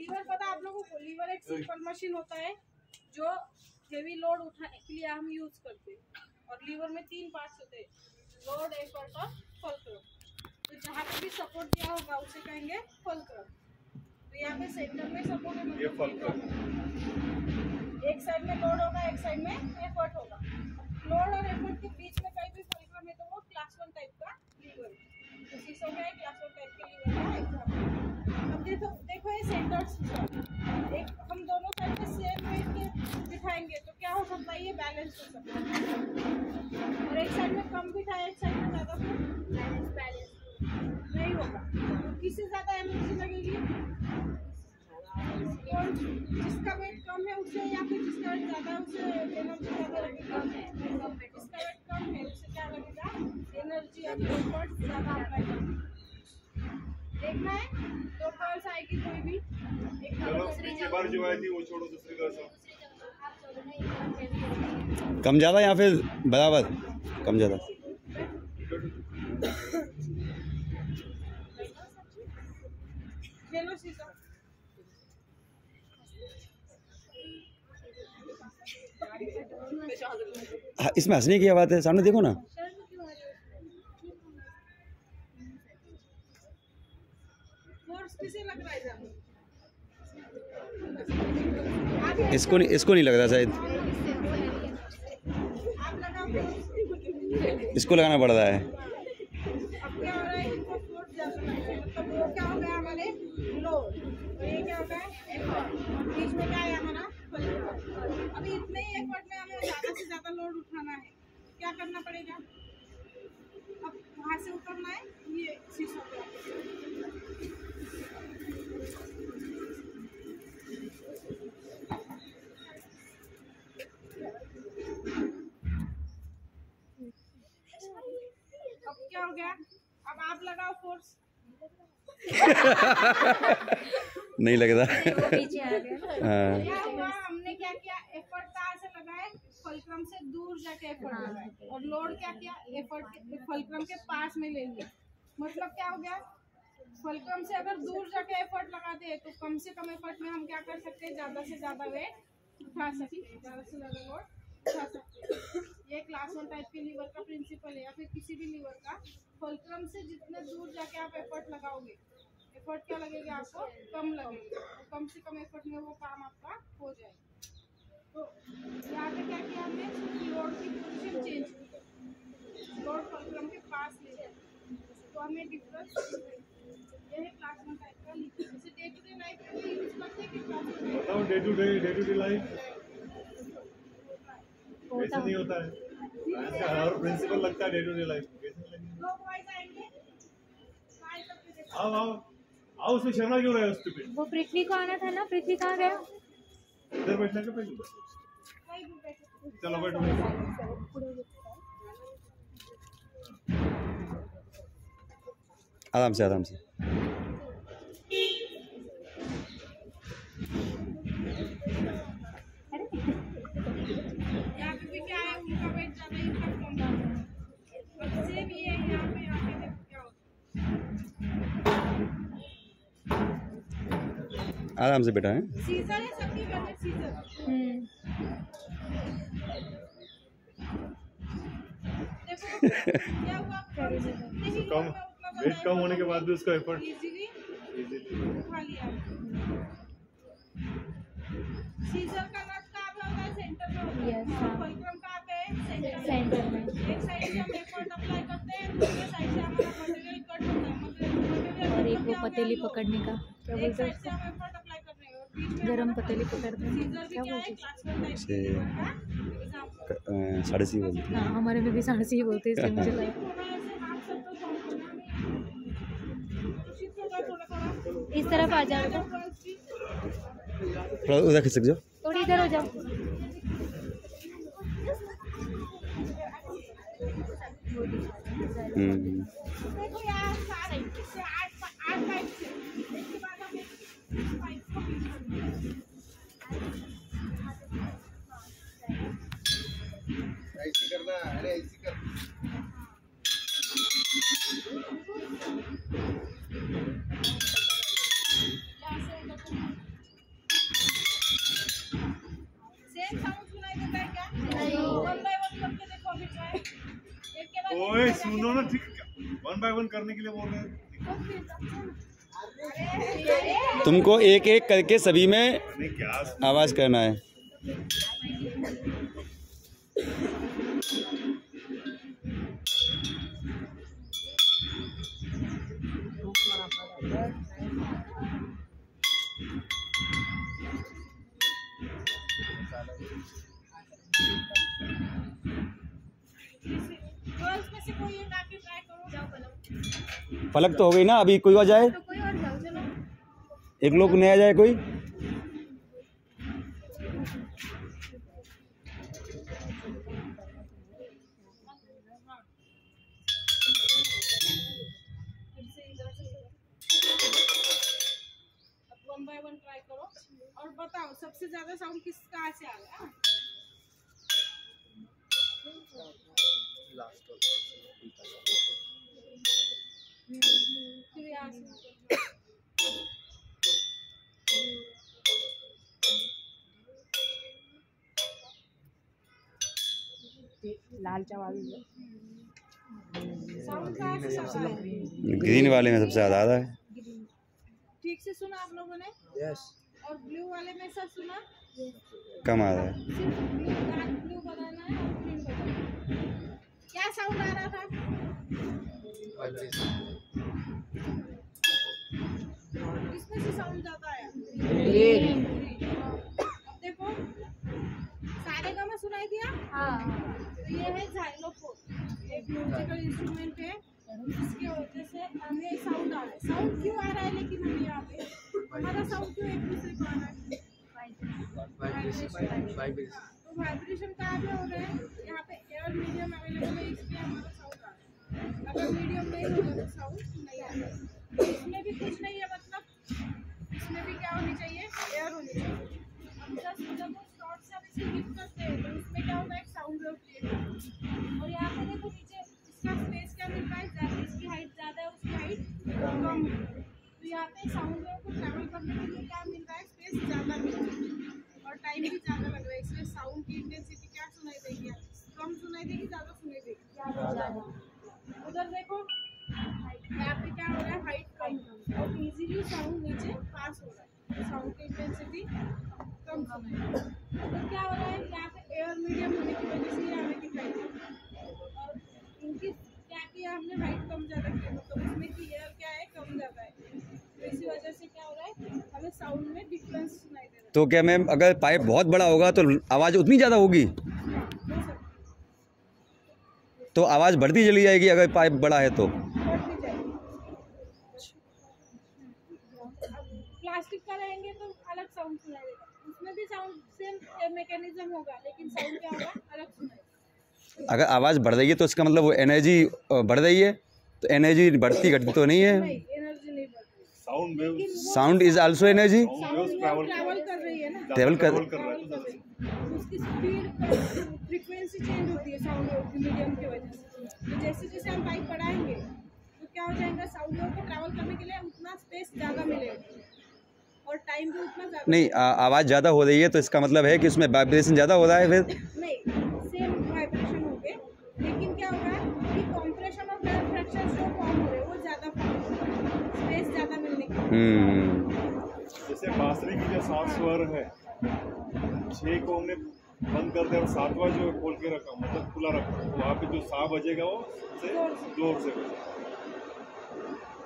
Liver पता आप लोगों को, लीवर एक सिंपल मशीन होता है जो हेवी लोड उठाने के लिए हम यूज करते हैं। और लीवर में 3 पार्ट्स होते हैं, लोड, एफर्ट और फुलक्रम। तो जहाँ पे भी सपोर्ट दिया होगा उसे कहेंगे फुलक्रम। तो यहाँ पे सेंटर में सपोर्ट है, मतलब एक साइड में लोड होगा, एक साइड में एफर्ट होगा। लोड और एफर्ट के बीच में कहीं भी फुलक्रम है तो वो क्लास 1 टाइप का लीवर है। तो शीशों का क्लास 1 टाइप के लीवर का एग्जाम्पल। अब देखो ये सेंटर शीशा, एक हम दोनों साइड में सेम वेट के बिठाएंगे तो क्या हो सकता है, ये बैलेंस हो सकता है। और एक साइड में कम बिठाए, एक साइड में ज़्यादा, तो बैलेंस नहीं होगा। तो किससे ज़्यादा एनर्जी लगेगी, और जिसका वेट कम है उससे, या फिर जिसका वेट ज़्यादा है उससे एनर्जी ज़्यादा लगेगी। जिसका वेट कम है उससे क्या लगेगा, एनर्जी या एफर्ट ज़्यादा अप्लाई करना। देखना है 2 पर्स आएगी कोई भी, एक बार जो आई थी वो छोड़ो, दूसरी का कम ज़्यादा या फिर बराबर, कम ज़्यादा। खेलो शीशा, हाँ, इसमें हंसने की बात है, सामने देखो ना। इसको नहीं लग रहा शायद, इसको लगाना पड़ रहा है। अब क्या हो रहा है, इनको फोर्स ज्यादा मतलब वो क्या हो गया हमारे लोड, और ये क्या हो गया एफर्ट, बीच में क्या है हमारा फुलक्रम। अभी इतने ही एफर्ट में हमें ज़्यादा से ज़्यादा लोड उठाना है, क्या करना पड़ेगा, अब वहाँ से उतरना है, ये शीशों पे। अब क्या हो गया, अब आप लगाओ फोर्स। नहीं लग रहा। पीछे आ गया। क्या हुआ, हमने क्या किया, एफर्ट कहाँ से लगाए, फुलक्रम से दूर जाके एफर्ट लगाए, और लोड क्या किया, एफर्ट फुलक्रम के पास में ले लिया। मतलब क्या हो गया, फुलक्रम से अगर दूर जाके एफर्ट लगाते हैं तो कम से कम एफर्ट में हम क्या कर सकते हैं, ज़्यादा से ज़्यादा वेट उठा सकते हैं, ज़्यादा से ज़्यादा लोड उठा सकते हैं। ये क्लास 1 टाइप के लीवर का प्रिंसिपल है, या फिर किसी भी लीवर का। फुलक्रम से जितने दूर जाके आप एफर्ट लगाओगे, एफर्ट क्या लगेगा आपको, कम लगेगा, तो कम से कम एफर्ट में वो काम आपका हो जाएगा। तो यहाँ पे क्या किया हमने, लोड की पोजीशन चेंज की, लोड फुलक्रम के पास ले जाए, तो हमें डिफरेंस ये है क्लास 1 टाइप का लीवर। जैसे डे टू डे लाइफ में यूज करते हैं कि class 1 type, day to day life ऐसा नहीं होता है, और प्रिंसिपल लगता है डे टू डे लाइफ कैसे लगेगा। लोग वाइज आएंगे, आओ उसमें शर्मा क्यों रहा है उस पे। वो पृथ्वी को आना था ना, पृथ्वी कहाँ गया, इधर बैठना क्या पहले, चलो बैठो। आराम से आराम से। यहाँ पे भी क्या है, उनका वेट ज़्यादा ही कम है, और सेम ये है यहाँ पे देखो क्या होता है। आराम से बैठा है। सीजर है सबकी गले, सीजर। देखो क्या हुआ, कम वेट कम होने के बाद भी उसका एफर्ट इजीली उठा लिया। सीजर का नट कहाँ पे होता है, सेंटर में होता है। फुलक्रम कहाँ पे है, सेंटर में। एक साइड से हम एफर्ट अप्लाई करते हैं, दूसरे साइड से हमारा मटेरियल कट होता है। मटेरियल और एक वो पतीली पकड़ने का क्या बोलते हैं, एक साइड से हम एफर्ट अप्लाई कर रहे हैं और बीच में गरम पतीली पकड़ते हैं, सीजर भी क्या क्या है, बोलते हैं, क्लास 1 टाइप के लीवर का एग्जांपल। 6.5 बोलते हैं। हाँ हमारे में भी 6.5 ही बोलते हैं, इसलिए मुझे लगा इस तरफ आ जाओ, थोड़ा उधर खिसक जाओ, थोड़ी इधर हो जाओ। देखो यार 7 से 8 पाइप से, इसके बाद हम एक पाइप को ऐसे करना, अरे ऐसे कर। नहीं सुनो ना, ठीक 1 by 1 करने के लिए बोल रहे हैं। तुमको एक एक करके सभी में नहीं क्या आवाज करना है। गर्ल्स में से कोई एक आके ट्राई करो। जाओ पलक। पलक तो हो गई ना, अभी कोई और जाए, तो कोई और जाओ, चलो। एक लोग नया जाए कोई। अब 1 by 1 ट्राई करो और बताओ सबसे ज्यादा साउंड किसका से आ रहा है। फिर यहाँ से लाल चावल साउंड कहाँ से सबसे ज्यादा है? ग्रीन वाले में सबसे ज़्यादा आ रहा है। ठीक से सुना आप लोगों ने? यस। और ब्लू वाले में सब सुना? कम आ रहा है। सिर्फ ब्लू, डार्क ब्लू बनाना है और ग्रीन बनाना है। क्या साउंड आ रहा था? किसमें से साउंड ज्यादा आया? अब देखो सारे का मैं सुनाई दिया। तो ये है जाइलोफोन, एक म्यूजिकल इंस्ट्रूमेंट है जिसकी वजह से हमें साउंड आ रहा है। साउंड क्यों आ रहा है लेकिन हमें यहाँ पे हमारा साउंड क्यों एक दूसरे को आ रहा है? तो वाइब्रेशन कहाँ पे हो रहा है? यहाँ पे एयर मीडियम अवेलेबल है, इसलिए हमारा साउंड आ रहा है। अगर मीडियम नहीं होगा तो साउंड नहीं आ रहा है। इसमें भी कुछ नहीं है, मतलब इसमें भी क्या होनी चाहिए? एयर होनी चाहिए। अब जस्ट जब वो शॉर्ट से इसको हिट करते हैं तो उसमें क्या होता है? एक साउंड वेव क्रिएट होता है। और यहाँ पे देखो नीचे इसका स्पेस क्या मिल रहा है? ज़्यादा, इसकी हाइट ज़्यादा है, उसकी हाइट कम है। तो यहाँ पे साउंड वेव को ट्रैवल करने के लिए क्या मिल रहा है? स्पेस ज़्यादा मिल रहा है और टाइम भी ज़्यादा लग रहा है। इसलिए साउंड की इंटेंसिटी क्या सुनाई देगी? कम सुनाई देगी, ज़्यादा सुनाई देगी? उधर देखो यहाँ पे क्या हो रहा है? हाइट कम और इजीली साउंड नीचे पास हो रहा है, साउंड की इंटेंसिटी कम सुनाई देगी। तो क्या हो रहा है? यहाँ पे एयर मीडियम होने की वजह से ये हमें दिखाई दे रहा है। और इनकी क्या किया हमने? हाइट कम ज़्यादा किया, मतलब उसमें की एयर क्या है? कम ज़्यादा है। तो इसी वजह से क्या हो रहा है? हमें साउंड में डिफरेंस सुनाई दे रहा है। तो क्या मैम, अगर पाइप बहुत बड़ा होगा तो आवाज़ उतनी ज़्यादा होगी? हाँ, हो सकता है। तो आवाज़ बढ़ती चली जाएगी अगर पाइप बड़ा है तो? बढ़ती जाएगी। अब प्लास्टिक का रहेंगे तो अलग साउंड सुनाई देगा, उसमें भी साउंड सेम मैकेनिज्म होगा, लेकिन साउंड क्या होगा? अलग सुनाई। अगर आवाज़ बढ़ रही है तो इसका मतलब वो एनर्जी बढ़ रही है, तो एनर्जी बढ़ती घटती तो नहीं है? नहीं, एनर्जी नहीं बढ़ रही। Sound wave sound is also energy. Sound travel कर रही है ना, ट्रैवल कर रहा है। ट्रैवल कर रही है। उसकी स्पीड, फ्रीक्वेंसी चेंज होती है साउंड वेव की मीडियम की वजह से। तो जैसे जैसे हम पाइप बढ़ाएंगे तो क्या हो जाएगा? साउंड वेव को ट्रैवल करने के लिए उतना स्पेस ज़्यादा मिलेगा और टाइम भी उतना ज़्यादा। नहीं, आवाज़ ज़्यादा हो रही है तो इसका मतलब है कि उसमें वाइब्रेशन ज़्यादा हो रहा है फिर? नहीं, सेम वाइब्रेशन हो गए, लेकिन क्या होगा कि कॉम्प्रेशन और फ्रैक्चर जो फॉर्म हो रहे हैं वो ज़्यादा फॉर्म हो रहे हैं, स्पेस ज़्यादा मिलने की। जैसे बांसुरी की जो 7 स्वर है, 6 को हमने बंद कर दिया और 7वां जो खोल के रखा, मतलब खुला रखा, तो वहाँ पे जो सा बजेगा वो जोर से बजेगा।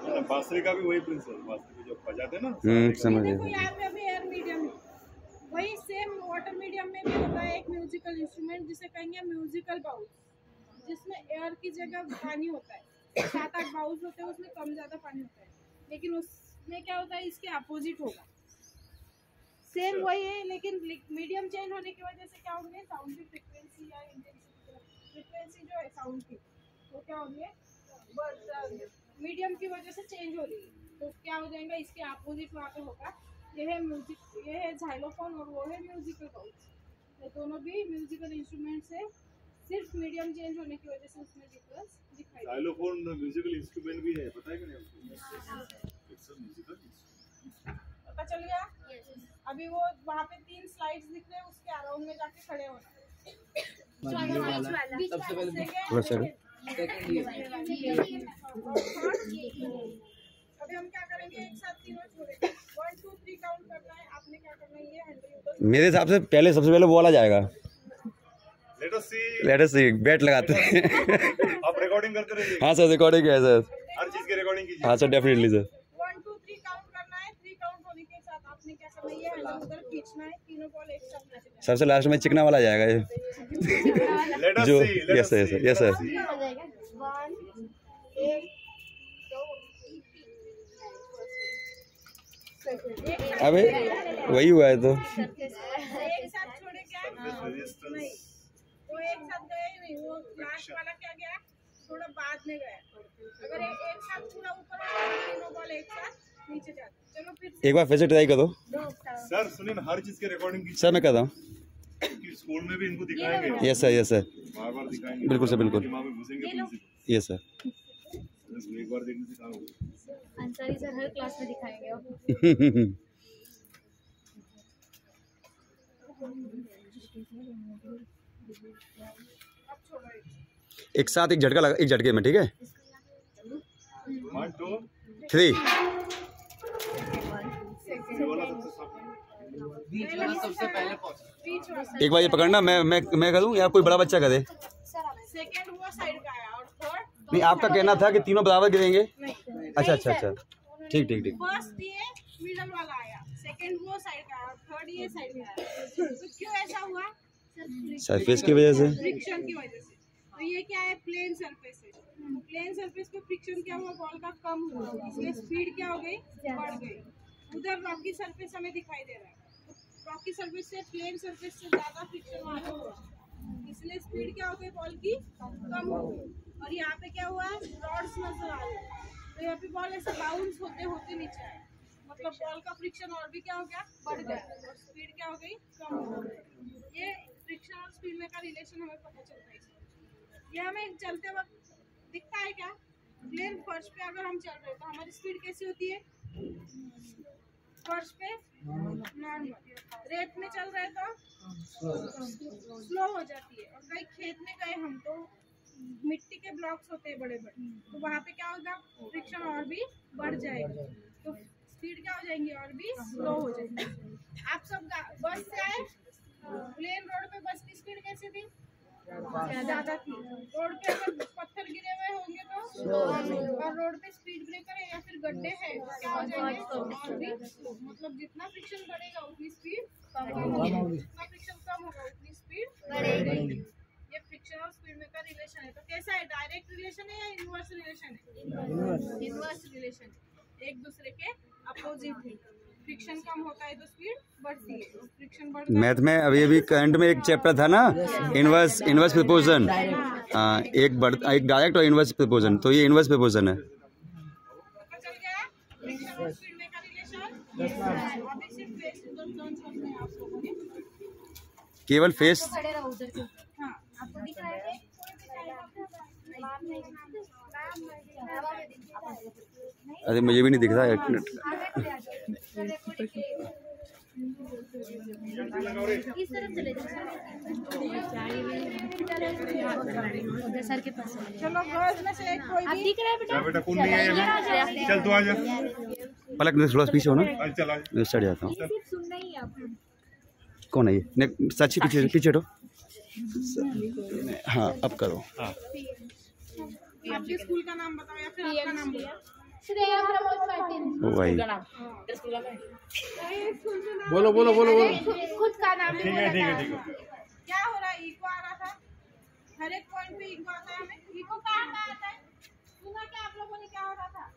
मतलब बांसुरी का भी वही प्रिंसिपल, बांसुरी जो बजाते हैं ना। समझ देखो गए। यहाँ पे अभी एयर मीडियम है, वही सेम वाटर मीडियम में भी होता है एक म्यूजिकल इंस्ट्रूमेंट जिसे कहेंगे म्यूजिकल बाउल, जिसमें एयर की जगह पानी होता है। 7-8 बाउल्स होते हैं, उसमें कम ज़्यादा पानी होता है, लेकिन उसमें क्या होता है? इसके अपोजिट होगा। सेम वही है, लेकिन मीडियम चेंज होने की वजह से क्या होंगे? साउंड की फ्रीक्वेंसी या इंटेंसिटी, फ्रीक्वेंसी जो है साउंड की वो क्या होंगे? मीडियम की वजह से चेंज हो रही है, तो क्या हो जाएगा? इसके अपोजिट वहाँ पे होगा। ये है म्यूजिक, ये है जाइलोफोन और वो है म्यूजिकल बाउल्स। ये दोनों भी म्यूजिकल इंस्ट्रूमेंट्स है, सिर्फ मीडियम चेंज होने की वजह से उसमें डिफरेंस दिखाई देगा। जाइलोफोन म्यूजिकल इंस्ट्रूमेंट भी है, पता है कि नहीं आपको? It's a musical instrument. पता चल गया? अभी वो वहाँ पे 3 स्लाइड्स दिख रहे हैं, उसके अराउंड में जाके खड़े होना। सबसे पहले थोड़ा सा अभी हम क्या करेंगे, एक साथ तीनों छोड़ेंगे। 1 2 3 काउंट करना है। आपने क्या करना है, ये हैंडल ऊपर। मेरे हिसाब से पहले सबसे पहले वो वाला जाएगा। लेट अस सी बैट लगाते हैं। आप रिकॉर्डिंग करते रहिए। हाँ सर, रिकॉर्डिंग है सर। हर चीज की रिकॉर्डिंग कीजिए। हाँ सर, डेफिनेटली सर। 1 2 3 काउंट करना है। 3 काउंट होने के साथ आपने क्या करना है, ये हैंडल उधर खींचना है। तीनों बॉल एक साथ मैच करना सबसे लास्ट में चिकना वाला जाएगा ये। लेट अस जो सी यस सर, यस सर। 1 1 अबे वही हुआ है तो। एक साथ छोड़े क्या नहीं, वो एक साथ गए ही नहीं। वो लास्ट वाला क्या गया, थोड़ा बाद में गया। अगर एक साथ पूरा ऊपर आया, तीनों बॉल एक साथ नीचे जाते। चलो फिर एक बार फिर से ट्राई करो सर। सुनिए ना, हर चीज की रिकॉर्डिंग कीजिए। सर। मैं कर रहा हूँ। स्कूल में भी इनको दिखाएंगे, यस सर, यस सर। बार बार दिखाएंगे। बिल्कुल सर, बिल्कुल। दिमाग में घुसेंगे प्रिंसिपल। Yes sir. एक बार देखने से काम होगा। अंसारी सर हर क्लास में दिखाएंगे। एक साथ एक झटका लगा, एक झटके में, ठीक है। 1 2 3 एक बार ये पकड़ना, मैं करूँ या कोई बड़ा बच्चा करे। सेकंड वो साइड का आया और थर्ड नहीं, आपका कहना था कि तीनों बराबर गिरेंगे। नहीं। अच्छा अच्छा अच्छा, ठीक ठीक ठीक। फर्स्ट ये मिडल वाला आया, सेकंड वो साइड का आया, थर्ड ये साइड का आया। तो क्यों ऐसा हुआ, सरफेस की वजह से। फ्रिक्शन की वजह से। तो ये क्या है, प्लेन सरफेस है। प्लेन सरफेस पे फ्रिक्शन क्या हुआ, बॉल का कम हुआ, इसलिए स्पीड क्या हो गई, बढ़ गई। उधर रॉकी सरफेस हमें दिखाई दे रहा है, रॉकी सरफेस से प्लेन सरफेस से ज्यादा फ्रिक्शन वहाँ पे हुआ, इसलिए स्पीड क्या हो गई बॉल की, कम हो गई। और यहाँ पे क्या हुआ, रॉड्स नजर आ रहे हैं, तो यहाँ पे बॉल ऐसे बाउंस होते होते नीचे आए, मतलब बॉल का फ्रिक्शन और भी क्या हो गया, बढ़ गया, और स्पीड क्या हो गई, कम हो गई। ये फ्रिक्शन और स्पीड में का रिलेशन हमें पता चलता है। ये हमें चलते वक्त दिखता है क्या, प्लेन फर्श पे अगर हम चल रहे हैं तो हमारी स्पीड कैसी होती है, फर्श पे नॉर्मल, रेत में चल रहे तो स्लो हो जाती है। और कहीं खेत में गए हम तो मिट्टी के ब्लॉक्स होते हैं बड़े बड़े, तो वहाँ पे क्या होगा, फ्रिक्शन और भी बढ़ जाएगी, तो स्पीड क्या हो जाएंगी, और भी स्लो हो जाएगी। आप सब बस से आए, प्लेन रोड पे बस की स्पीड कैसी थी, ज्यादा थी। रोड पे अगर पत्थर गिरे हुए होंगे तो, और रोड पे स्पीड ब्रेकर है या फिर गड्ढे हैं तो क्या हो जाएंगे, और भी मतलब जितना फ्रिक्शन बढ़ेगा उतनी स्पीड कम होगी, जितना फ्रिक्शन कम होगा उतनी स्पीड बढ़ेगी। ये फ्रिक्शन और स्पीड में का रिलेशन है। तो कैसा है, डायरेक्ट रिलेशन है या इनवर्स रिलेशन है, इनवर्स रिलेशन है, एक दूसरे के अपोजिट है। फ्रिक्शन कम होता है तो स्पीड बढ़ती है, फ्रिक्शन बढ़ता है। मैथ में अभी करंट में एक चैप्टर था ना, इनवर्स प्रोपोर्शन, एक डायरेक्ट और इनवर्स प्रोपोर्शन, तो ये इनवर्स प्रोपोर्शन है। पता चल गया फ्रिक्शन और स्पीड में का रिलेशन। अभी सिर्फ फेस उधर टर्न करना है आप लोगों ने, केवल फेस। खड़े रहो उधर से। हाँ आपको दिख रहा है, कोई भी टाइम अरे मुझे भी नहीं दिख रहा है, एक मिनट। इस तरफ चले जाओ उधर सर के पास। चलो गर्ल्स में से एक कोई अब भी, दिख रहा है बेटा, बेटा कौन नहीं है, चल तू आ जा, पलक में थोड़ा पीछे हो ना, चल आ जा। मैं चढ़ जाता हूँ। सिर्फ सुनना ही है आपको। कौन है ये, सच्ची पीछे पीछे हटो। हाँ अब करो। आपके स्कूल का नाम बताओ या फिर आपका नाम बताओ। श्रेया प्रमोद पाटिल। ओ भाई, बोलो बोलो बोलो बोलो, खुद का नाम ठीक है ठीक है ठीक है। क्या हो रहा है, इको आ रहा था, हर एक पॉइंट पे इको आता है। हमें इको कहाँ आता है, सुना क्या आप लोगों ने, क्या हो रहा था,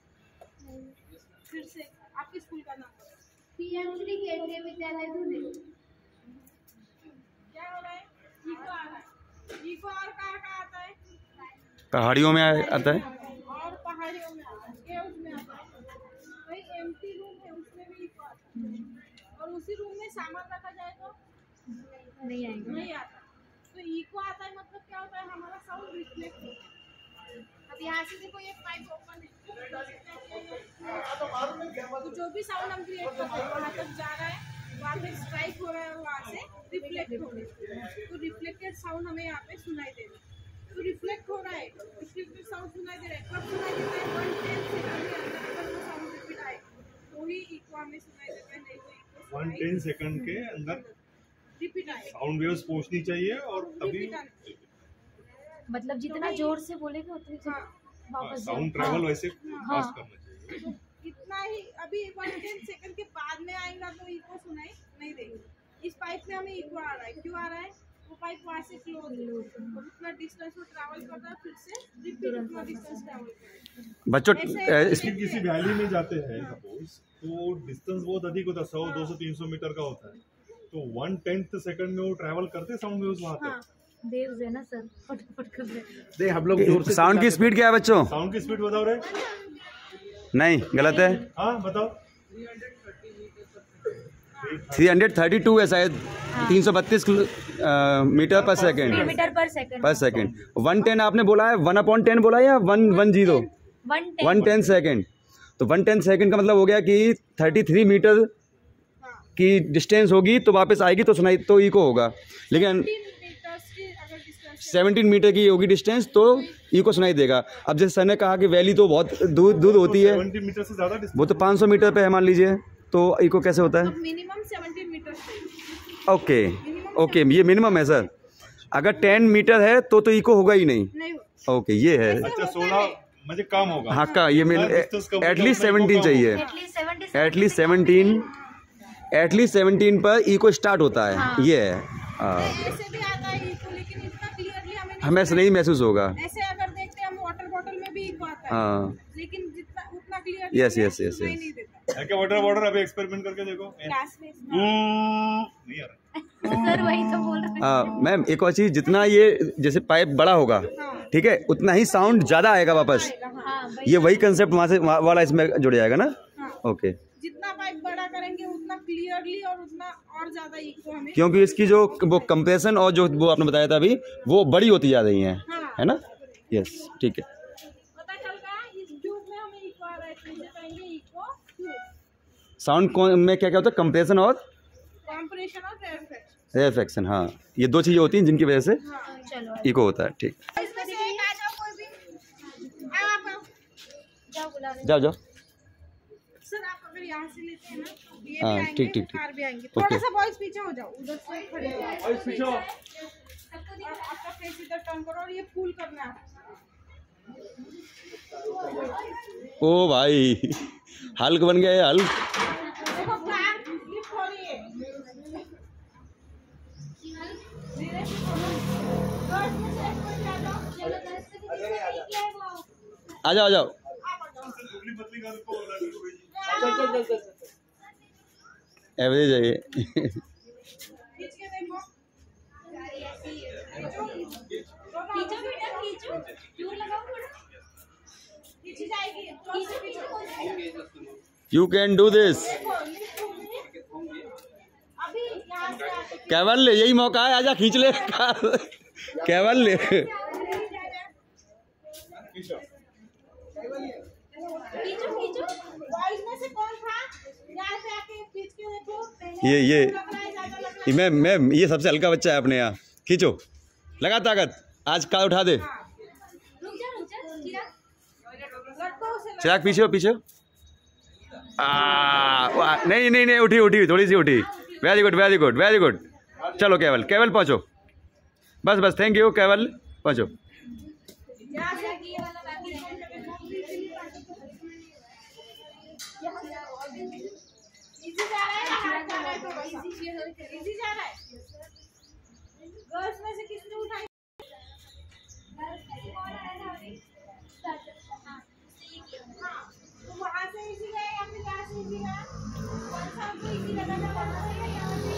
फिर से आपके स्कूल का नाम पीएम श्री केंद्रीय विद्यालय धुले। क्या हो रहा है, इको आ रहा है। इको और कहाँ कहाँ आता है, पहाड़ियों में आता है। और पहाड़ियों में आता है, केव्स में आता है। भाई एम्प्टी रूम है उसमें भी इको आता है, और उसी रूम में सामान रखा जाए तो नहीं आएगा, नहीं आता। तो इको आता है मतलब क्या होता है, हमारा साउंड रिफ्लेक्ट होता है। अब यहाँ से देखो ये पाइप ओपन है, तो जो भी साउंड हम क्रिएट कर रहे हैं वहाँ तक जा रहा है, वहाँ पे स्ट्राइक हो रहा है, वहाँ से रिफ्लेक्ट हो रहा है, तो रिफ्लेक्टेड साउंड हमें यहाँ पे सुनाई दे रहा है। तो रिफ्लेक्ट हो रहा है, रिफ्लेक्टेड साउंड सुनाई दे रहा है। कब सुनाई देता है? 110 सेकंड के अंदर अगर वो साउंड रिपीट आए तो ही इको हमें सुनाई देता है, नहीं तो इको 110 सेकंड के अंदर रिपीट आए, साउंड वेव्स पहुंचनी चाहिए और तभी रिपीट आने। मतलब जितना जोर से बोलेगा उतनी वापस साउंड ट्रैवल वैसे फास्ट करना चाहिए। इतना ही अभी 110 सेकंड के बाद में आएगा तो इको सुनाई नहीं देगी। इस पाइप में हमें इको आ रहा है, क्यों आ रहा है? वो पाइप वहाँ से क्लोज है, और उतना डिस्टेंस वो ट्रैवल कर रहा है, फिर से रिपीट उतना डिस्टेंस ट्रैवल कर रहा है। बच्चों किसी वैली में जाते हैं सपोज, तो डिस्टेंस बहुत अधिक होता है, 100, 200, 300 मीटर का होता है, तो 1/10 सेकंड में वो ट्रैवल करते साउंड वेव्स वहाँ तक। वेव्स है ना सर, फटफट कर रहे हैं। दे हम लोग जोर से साउंड की स्पीड क्या है बच्चों? साउंड की स्पीड बताओ रे। नहीं, गलत है। हाँ बताओ। 332 है शायद, 332 मीटर पर सेकेंड। मीटर पर सेकंड 110 आपने बोला है, 1/10 बोला है या 110? 110 सेकेंड। तो 110 सेकेंड का मतलब हो गया कि 33 मीटर की डिस्टेंस होगी तो वापस आएगी तो सुनाई तो इको होगा। लेकिन 17 मीटर की होगी डिस्टेंस तो इको सुनाई देगा। अब जैसे सर ने कहा कि वैली तो बहुत दूर होती है, 70 मीटर से ज़्यादा वो तो 500 मीटर पे है मान लीजिए, तो इको कैसे होता है? मिनिमम 17 मीटर से। ओके, ये मिनिमम है सर। अगर 10 मीटर है तो इको होगा ही नहीं। नहीं ओके, ये है। अच्छा 16 मुझे कम होगा। हाँ का ये एटलीस्ट 17 चाहिए, एटलीस्ट 17 पर इको स्टार्ट होता है, ये है। ऐसे भी आता है इको, लेकिन इतना क्लियरली हमें ऐसा नहीं महसूस होगा। ऐसे अगर देखते हैं हम वाटर बॉटल में भी इको आता है, हाँ, लेकिन जितना उतना क्लियरली यस नहीं देता। है क्या वाटर अभी एक्सपेरिमेंट करके देखो। क्लास में नहीं आ रहा। सर वही तो बोल रहे हैं। मैम एक और चीज़, जितना ये जैसे पाइप बड़ा होगा, ठीक है, उतना ही साउंड ज़्यादा आएगा वापस। ये वही कंसेप्ट वहाँ से वाला इसमें जुड़ जाएगा ना। ओके, जितना पाइप बड़ा करेंगे उतना क्लियरली और उतना और ज्यादा इको हमें, क्योंकि इसकी जो वो कंप्रेशन और जो वो आपने बताया था अभी, वो बड़ी होती जा रही हैं, है ना। यस, ठीक है। पता चल रहा है इस ट्यूब में हमें इको आ रहा है, तो इसे कहेंगे इको ट्यूब। साउंड में क्या क्या होता है? कंप्रेशन और कंप्रेशन और रेयरफेक्शन। रेयरफेक्शन, हाँ, ये दो चीज़ें होती हैं जिनकी वजह से चलो इको होता है। ठीक, इसमें से एक आ जाओ, कोई भी आओ आप। जाओ बुला रहे जाओ सर आप अगर यहाँ से लेते हैं ना तो ये हाँ, भी आएंगे, ठीक। कार भी आएंगे। ओके। थोड़ा सा बॉयज पीछे हो जाओ, उधर से खड़े हो जाओ। और पीछे और आपका फेस इधर टर्न करो और ये फूल करना है आपको। ओ भाई, हल्क बन गया है, हल्क। देखो कार लिफ्ट हो रही है, धीरे से करो। गर्ल्स में से एक कोई आ जाओ, आ जाओ आप आ जाओ। पतली कर को चल एवरेज है ये। खींच के देखो, खींचो बेटा खींचो, जोर लगाओ थोड़ा, खींची जाएगी, जोर से खींचो। You can do this. अभी यहाँ से आके केवल यही मौका है, आजा खींच ले केवल ले। खींचो खींचो। बॉयज में से कौन था? यहाँ से आके खींच के देखो। ये लग रहा है ज्यादा लग रहा है। मैम ये सबसे हल्का बच्चा है अपने यहाँ। खींचो, लगा ताकत, आज कार उठा दे। रुक जा चिराग। लड़कों से चिराग पीछे हो। नहीं, उठी, थोड़ी सी उठी। Very good. चलो केवल पहुँचो, बस थैंक यू केवल, पहुँचो। यहाँ से ये वाला बाकी है। इजी जा रहा है या हार्ड जा रहा है? थोड़ा सा इजी जा रहा है। गर्ल्स में से किसने उठाई? हाँ, तो वहाँ से इजी गया या फिर यहाँ से इजी गया? कौन सा आपको इजी लगा था? वहाँ से या यहाँ से?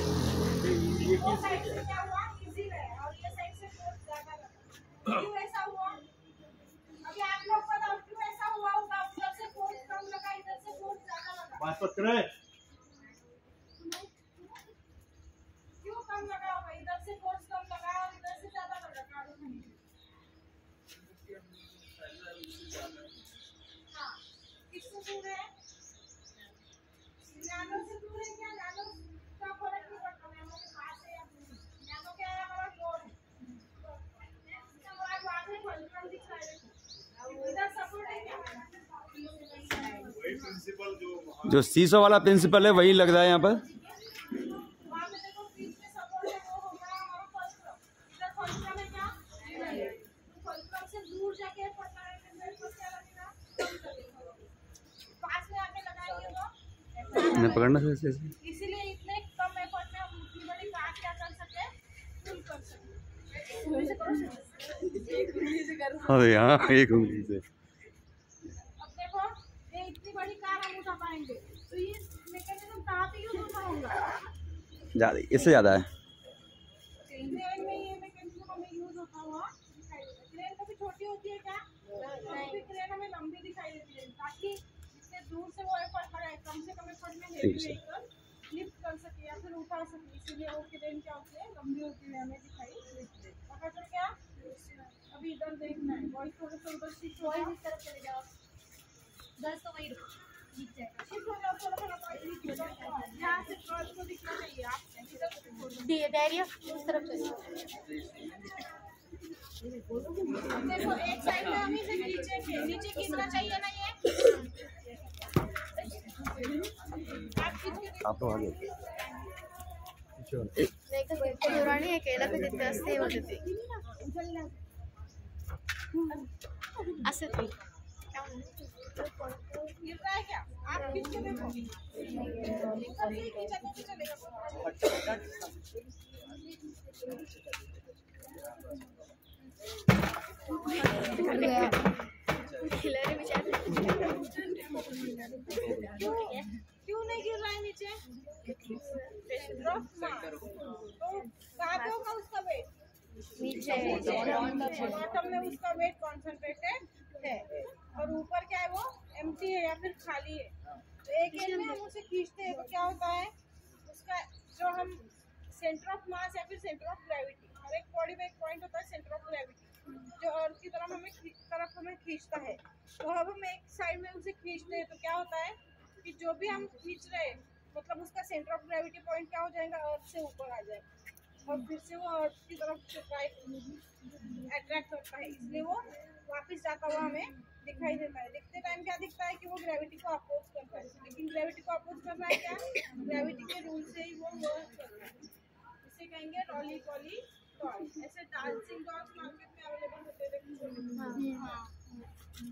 वो साइड से क्या हुआ? इजी गया और ये साइड से फोर्स ज्यादा लगा। क्यों ऐसा हुआ? अभी आप लोग बताओ क्यों ऐसा हुआ होगा? उधर से फोर्स कम लगा, इधर से फोर्स ज्यादा लगा। बात पकड़े क्यों कम लगा होगा? इधर से फोर्स कम लगा और इधर से ज्यादा लगा। हाँ, किससे दूर है? नैनो से दूर है क्या? नैनो का फर्क नहीं पड़ता, नैनो के पास है या दूर है। नैनो क्या है? हमारा लोड है। तो वहाँ से जो सीसो वाला प्रिंसिपल है वही लग रहा है यहाँ पर। वहाँ पे देखो बीच में सपोर्ट है, वो होगा हमारा फुलक्रम। इधर फुलक्रम है क्या? फुलक्रम से दूर जाके पड़ना है, तो क्या लगेगा? पास में आके लगाएंगे तो मैं पकड़ना फिर से। इसीलिए इतने कम एफर्ट में हम उतनी बड़ी कार क्या कर सके, फुल कर सके। अरे हाँ, एक उंगली से। अब देखो ये इतनी बड़ी कार हम उठा पाएंगे, तो ये मैकेनिज्म कहाँ पे यूज होता होगा? ज़्यादा, इससे ज़्यादा है। क्रेन में ये मैकेनिज्म हमें यूज होता हुआ दिखाई देता है। क्रेन कभी छोटी होती है क्या? नहीं, क्रेन हमें लंबी दिखाई देती है, ताकि जितने दूर से वो एफर्ट लगाए कम से कम एफर्ट में हेवी व्हीकल लिफ्ट कर सके या फिर उठा सके। इसीलिए वो क्रेन क्या होती है, लंबी होती है, हमें दिखाई देती है। पता चल क्या? अभी इधर देखना है, वॉइस थोड़ा सा उधर शिफ्ट हो, इस तरफ चले जाओ। 10 तो वही रुको, नीचे जाएगा। शिफ्ट हो जाओ, थोड़ा थोड़ा पॉइंट नीचे जाओ। यहाँ से क्रॉस को दिखना चाहिए, आप इधर से छोड़ दो। डायरिया उस तरफ चलो। देखो एक साइड में हम इसे खींचेंगे, नीचे खींचना चाहिए ना ये। आप खींच के आप तो आगे। पुरानी अकेला पे जितने असली होते थे असली गिर रहा है क्या? आप खींच के देखो। खींचा तो भी चलेगा। क्यों नहीं गिर रहा है नीचे? तो कहाँ पे होगा उसका वेट? नीचे बॉटम में उसका वेट कॉन्सेंट्रेटेड है, और ऊपर क्या है, वो एम्प्टी है या फिर खाली है। तो एक एंड में हम उसे खींचते हैं तो क्या होता है, उसका जो हम सेंटर ऑफ मास या फिर सेंटर ऑफ ग्रेविटी, हर एक बॉडी में एक पॉइंट होता है सेंटर ऑफ ग्रेविटी, जो अर्थ की तरफ हमें खींचता है। तो अब हम एक साइड में उसे खींचते हैं तो क्या होता है कि जो भी हम खींच रहे हैं, मतलब उसका सेंटर ऑफ ग्रेविटी पॉइंट क्या हो जाएगा, अर्थ से ऊपर आ जाएगा, और फिर से वो अर्थ की तरफ अट्रैक्ट होता है, इसलिए वो वापस जाता हुआ हमें दिखाई देता है। दिखते टाइम क्या दिखता है कि वो ग्रेविटी को अपोज करता है, लेकिन ग्रेविटी को अपोज कर रहा है क्या? ग्रेविटी के रूल से ही वो वर्क कर रहा है। इसे कहेंगे रॉली पॉली डॉल। ऐसे डांसिंग डॉल्स मार्केट में अवेलेबल होते हैं,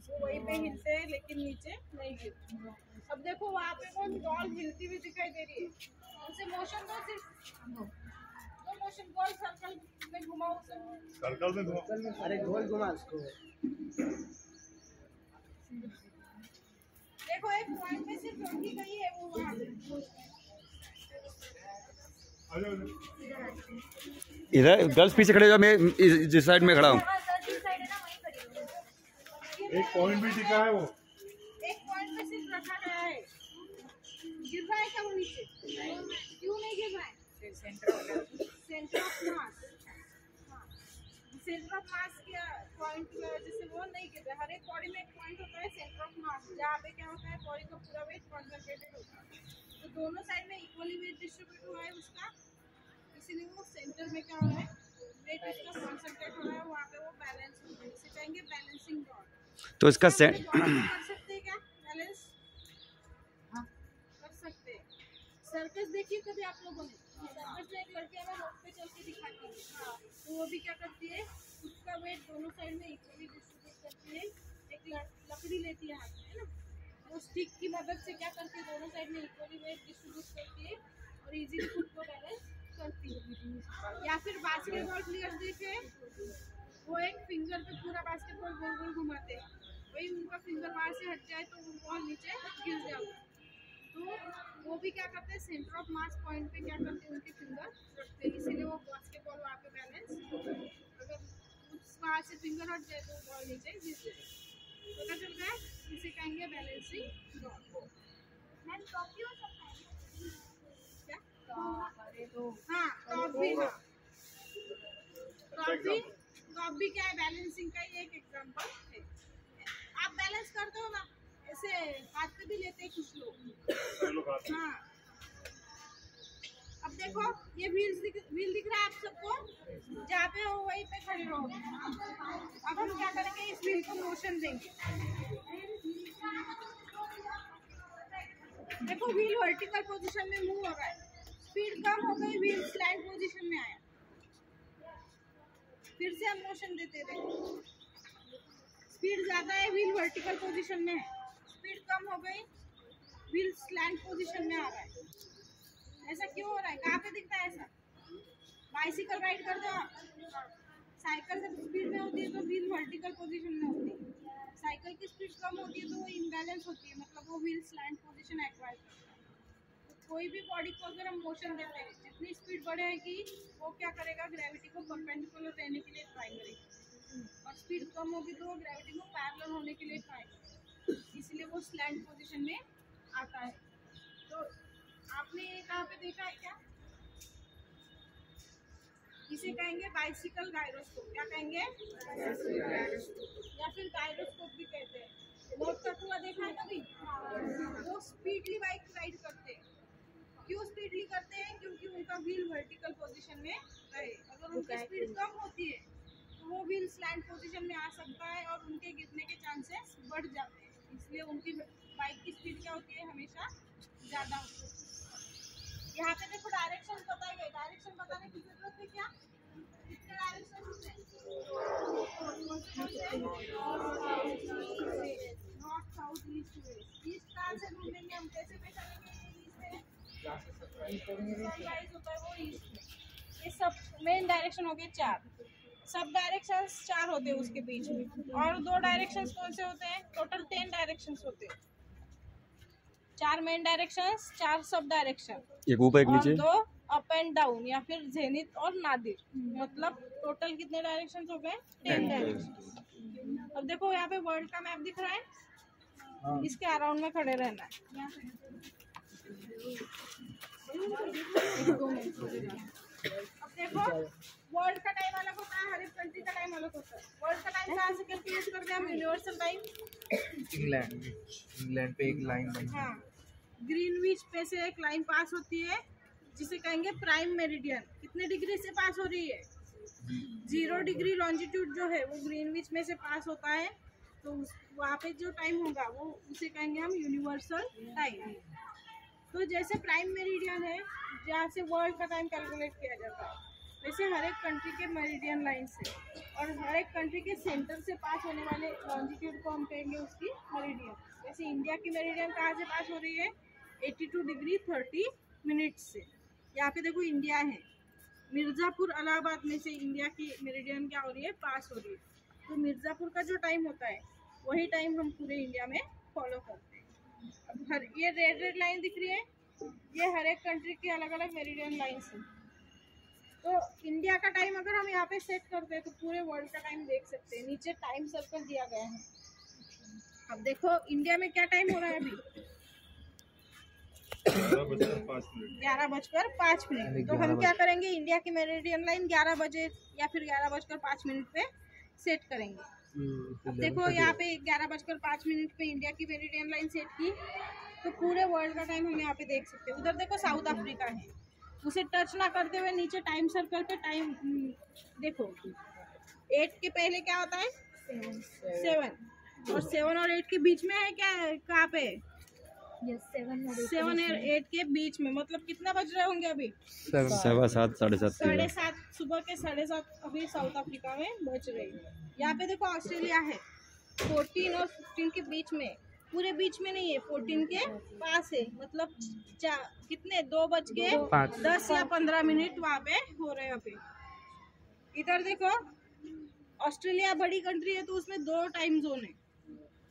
वो वहीं पे हिलते हैं लेकिन नीचे नहीं गिरते। अब देखो वहाँ पे वो डॉल हिलती हुई दिखाई दे रही है, उसे मोशन दो, सिर्फ दो मोशन, गोल सर्कल में घुमाओ उसे। सर्कल में घुमाओ। अरे गोल घुमा उसको। देखो एक पॉइंट में सिर्फ रोकी गई है, वो वहाँ इधर गर्ल्स पीछे खड़े हो, मैं जिस साइड में खड़ा हूँ। एक पॉइंट भी टिका है वो। एक पॉइंट में सिर्फ रखा गया है। गिर रहा है क्या वो नीचे? क्यों नहीं गिर रहा है? Centre of mass. Centre of mass के पॉइंट की वजह से वो नहीं गिर रहा है। हर एक बॉडी में एक पॉइंट होता है सेंटर ऑफ मास, जहाँ पे क्या होता है, बॉडी का पूरा वेट कॉन्सेंट्रेटेड होता है। तो दोनों साइड में इक्वली वेट डिस्ट्रीब्यूट हुआ है उसका, इसीलिए वो सेंटर में क्या हो रहा है, वेट उसका कॉन्सेंट्रेट हो रहा है, वहाँ पे वो बैलेंस हो रहा है। इसे कहेंगे बैलेंसिंग रॉड। तो इसका कर सकते हैं क्या बैलेंस? कर सकते हैं। सर्कस देखिए कभी आप लोगों ने, सर्कस में एक लड़की हमें रोड पे चल के दिखाती है, तो वो भी क्या करती है, उसका वेट दोनों साइड में इक्वली डिस्ट्रीब्यूट करती है। एक लकड़ी लेती है हाथ में, है ना, वो स्टिक की मदद से क्या करती है, दोनों साइड में इक्वली वेट डिस्ट्रीब्यूट करती है और इजीली खुद को बैलेंस करती है। या फिर बास्केटबॉल प्लेयर देखे, वो एक फिंगर पे पूरा बास्केटबॉल गोल गोल घुमाते हैं, वही उनका फिंगर वहाँ से हट जाए तो वो बॉल नीचे गिर जाता है। तो वो भी क्या करते हैं, सेंटर ऑफ मास पॉइंट पे क्या करते हैं, उनके फिंगर रखते हैं, इसीलिए वो बास्केटबॉल वहाँ पे बैलेंस, अगर वहाँ से फिंगर हट जाए तो बॉल नीचे गिर जाए। पता चल रहा है, इसे कहेंगे बैलेंसिंग रॉड। क्या? हाँ, टॉप भी, हाँ टॉप भी क्या है, बैलेंसिंग का ही एक एग्जांपल है। आप बैलेंस करते हो ना, ऐसे हाथ पे भी लेते हैं कुछ लोग। हाँ, अब देखो ये व्हील दिख रहा है आप सबको, जहाँ पे हो वहीं पे खड़े रहो। अब हम क्या करेंगे, इस व्हील को मोशन देंगे। देखो व्हील वर्टिकल पोजीशन में मूव हो रहा है, स्पीड कम हो गई, व्हील स्लैंड पोजीशन में आया। फिर से हम मोशन देते रहे, स्पीड ज्यादा है, व्हील वर्टिकल पोजीशन में है, स्पीड कम हो गई, व्हील स्लैंड पोजीशन में आ रहा है। ऐसा क्यों हो रहा है? कहाँ पे दिखता है ऐसा? बाइसिकल राइड कर दो आप, साइकिल जब स्पीड में होती है तो व्हील वर्टिकल पोजीशन में होती है, साइकिल की स्पीड कम होती है तो वो इम्बैलेंस होती है, मतलब वो व्हील स्लैंड पोजीशन एक्वायर करता है। तो कोई भी बॉडी को अगर हम मोशन देते हैं, जितनी स्पीड बढ़ेगी वो क्या करेगा, ग्रेविटी को परपेंडिकुलर रहने के लिए ट्राई करेगा, और स्पीड कम होगी तो वो ग्रेविटी को पैरेलल होने के लिए ट्राई करेगा, इसलिए वो स्लैंड पोजीशन में आता है। तो आपने कहाँ पे देखा है क्या? इसे कहेंगे बाइसिकल गायरोस्कोप। क्या कहेंगे? या फिर गायरोस्कोप भी कहते हैं। बहुत कटुआ देखा है कभी? वो स्पीडली बाइक राइड करते हैं। क्यों स्पीडली करते हैं? क्योंकि उनका व्हील वर्टिकल पोजीशन में रहे। अगर उनकी स्पीड कम होती है तो वो व्हील स्लैंड पोजीशन में आ सकता है और उनके गिरने के चांसेस बढ़ जाते हैं, इसलिए उनकी बाइक की स्पीड क्या होती है, हमेशा ज़्यादा होती है। यहाँ पे देखो डायरेक्शन बताए गए, डायरेक्शन बताने की जरूरत है क्या? कितने डायरेक्शन होते हैं? North, south, east, west. East कहाँ से घूमेंगे हम, कैसे पहचानेंगे ईस्ट है? सनराइज होता है वो ईस्ट में। ये सब मेन डायरेक्शन हो गए 4, सब डायरेक्शंस 4 होते हैं उसके बीच में, और 2 डायरेक्शंस कौन से होते हैं? टोटल 10 डायरेक्शंस होते हैं। 4 मेन डायरेक्शंस, 4 सब डायरेक्शन, एक ऊपर एक नीचे, 2 अप एंड डाउन या फिर जेनिथ और नादिर, मतलब टोटल कितने डायरेक्शंस हो गए? 10 डायरेक्शन। अब देखो यहाँ पे वर्ल्ड का मैप दिख रहा है, इसके अराउंड में खड़े रहना है। अब देखो वर्ल्ड का टाइम अलग होता है, हर एक कंट्री का टाइम अलग होता है। वर्ल्ड का टाइम कहाँ से कैलकुलेट करते हैं हम? Universal time. इंग्लैंड पे एक लाइन बनी। हाँ, ग्रीनविच पे से एक लाइन पास होती है जिसे कहेंगे प्राइम मेरिडियन। कितने डिग्री से पास हो रही है? 0 डिग्री लॉन्जिट्यूड जो है वो ग्रीनविच में से पास होता है, तो वहाँ पे जो टाइम होगा वो उसे कहेंगे हम यूनिवर्सल टाइम। तो जैसे प्राइम मेरिडियन है जहाँ से वर्ल्ड का टाइम कैलकुलेट किया जाता है, वैसे हर एक कंट्री के मेरिडियन लाइन से और हर एक कंट्री के सेंटर से पास होने वाले लॉन्जिट्यूड को हम कहेंगे उसकी मेरिडियन। जैसे इंडिया की मेरिडियन कहाँ से पास हो रही है? 82 डिग्री 30 मिनट से। यहाँ पे देखो इंडिया है, मिर्ज़ापुर इलाहाबाद में से इंडिया की मेरिडियन क्या हो रही है? पास हो रही है। तो मिर्ज़ापुर का जो टाइम होता है वही टाइम हम पूरे इंडिया में फॉलो करते हैं। अब हर ये रेड लाइन दिख रही है, ये हर एक कंट्री की अलग अलग मेरिडियन लाइन्स हैं। तो इंडिया का टाइम अगर हम यहाँ पे सेट करते हैं तो पूरे वर्ल्ड का टाइम देख सकते हैं। नीचे टाइम सर्कल दिया गया है। अब देखो इंडिया में क्या टाइम हो रहा है अभी? 11:05। तो हम क्या करेंगे, इंडिया की मेरिडियन लाइन 11 बजे या फिर 11:05 पे सेट करेंगे। अब देखो यहाँ पे 11:05 पे इंडिया की मेरिडियन लाइन सेट की, तो पूरे वर्ल्ड का टाइम हम यहाँ पे देख सकते हैं। उधर देखो साउथ अफ्रीका है, उसे टच ना करते हुए नीचे टाइम सर्कल पे टाइम देखो, 8 के पहले क्या होता है? 7, और 7 और 8 के बीच में है क्या? कहाँ पे? 7 और 8 के बीच में, मतलब कितना बज रहे होंगे अभी? 7, 7:30, 7:30, 7:30, सुबह के 7:30 अभी साउथ अफ्रीका में बज रही है। यहाँ पे देखो ऑस्ट्रेलिया है, 14 और 15 के बीच में, पूरे बीच में नहीं है, 14 के पास है, मतलब कितने 2:10 या 15 मिनट वहाँ पे हो रहे हैं अभी। इधर देखो ऑस्ट्रेलिया बड़ी कंट्री है तो उसमें 2 टाइम जोन है,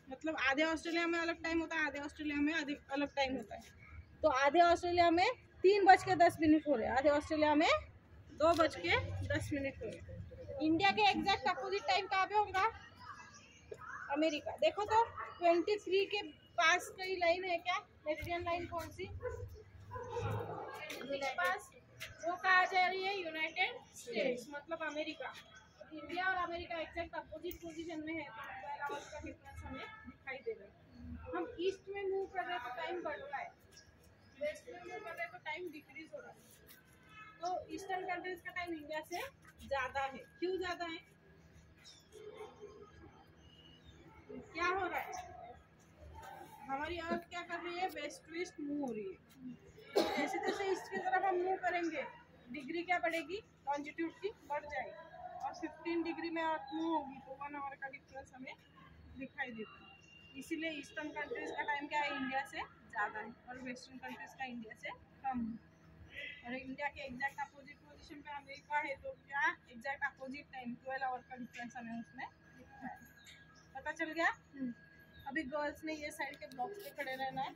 मतलब आधे ऑस्ट्रेलिया में अलग टाइम होता है, आधे ऑस्ट्रेलिया में अलग टाइम होता है। तो आधे ऑस्ट्रेलिया में 3:10 हो रहे हैं, आधे ऑस्ट्रेलिया में 2:10 हो रहे हैं। इंडिया के एग्जैक्ट अपोजिट टाइम कहाँ पे होगा? अमेरिका। देखो तो 23 के पास कई लाइन है क्या? मेरिडियन लाइन कौन सी? पास वो कहा जा रही है यूनाइटेड स्टेट्स, मतलब अमेरिका। इंडिया और अमेरिका एग्जैक्ट अपोजिट पोजीशन में है, तो 12 आवर्स का डिफरेंस हमें दिखाई दे रहा है। हम ईस्ट में मूव कर रहे हैं तो टाइम बढ़ रहा है, वेस्ट में मूव कर रहे हैं तो टाइम डिक्रीज हो रहा है। तो ईस्टर्न कंट्रीज का टाइम इंडिया से ज़्यादा है। क्यों ज़्यादा है? क्या हो रहा है? हमारी अर्थ क्या कर रही है? वेस्ट फेस ट्विस्ट मूव हो रही है। जैसे जैसे इसकी तरफ हम मूव करेंगे डिग्री क्या बढ़ेगी, लॉन्जिट्यूड की बढ़ जाएगी, और 15 डिग्री में आप मूव होगी तो 1 आवर का डिफरेंस हमें दिखाई देता है। इसीलिए ईस्टर्न कंट्रीज का टाइम क्या है, इंडिया से ज़्यादा है, और वेस्टर्न कंट्रीज का इंडिया से कम है। और इंडिया के एग्जैक्ट अपोजिट पोजीशन पे अमेरिका है, तो क्या एग्जैक्ट अपोजिट टाइम 12 आवर का डिफरेंस हमें उसमें दिखता है। पता चल गया। अभी गर्ल्स ने ये साइड के ब्लॉक्स पे खड़े रहना है।